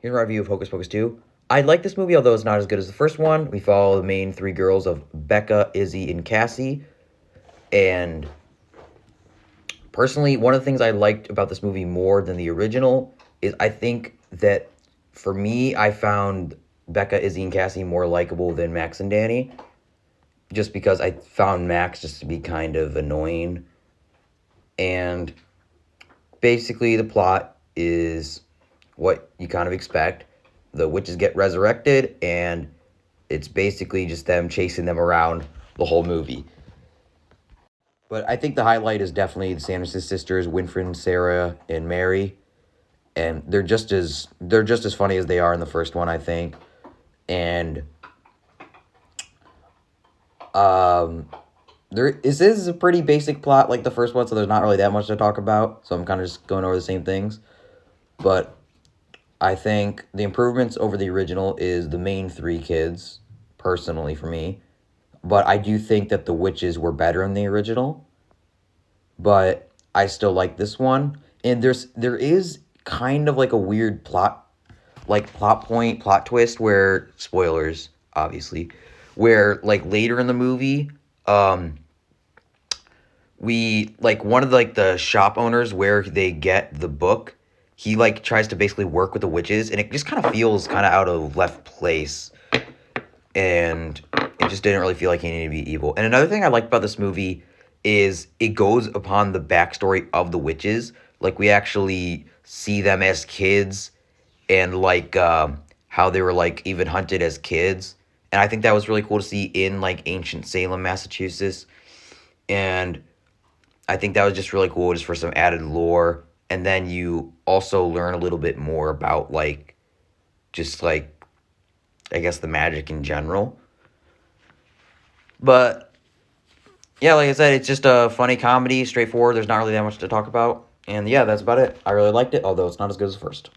Here's my review of Hocus Pocus 2. I like this movie, although it's not as good as the first one. We follow the main three girls of Becca, Izzy, and Cassie. And personally, one of the things I liked about this movie more than the original is I think that, for me, I found Becca, Izzy, and Cassie more likable than Max and Danny. Just because I found Max just to be kind of annoying. And basically, the plot is what you kind of expect. The witches get resurrected, and it's basically just them chasing them around the whole movie. But I think the highlight is definitely the Sanderson sisters, Winfred, Sarah, and Mary. And they're just as funny as they are in the first one, I think. And this is a pretty basic plot like the first one, so there's not really that much to talk about. So I'm kind of just going over the same things. But I think the improvements over the original is the main three kids, personally for me. But I do think that the witches were better in the original. But I still like this one. And there is kind of like a weird plot twist where, spoilers, obviously, where like later in the movie, we like one of the shop owners where they get the book, he like tries to basically work with the witches, and it just kind of feels kind of out of left place, and it just didn't really feel like he needed to be evil. And another thing I liked about this movie is it goes upon the backstory of the witches. Like, we actually see them as kids, and like how they were like even hunted as kids. And I think that was really cool to see in like ancient Salem, Massachusetts. And I think that was just really cool just for some added lore. And then you also learn a little bit more about like just like, I guess, the magic in general. But yeah, like I said, it's just a funny comedy, straightforward. There's not really that much to talk about. And yeah, that's about it. I really liked it, although it's not as good as the first.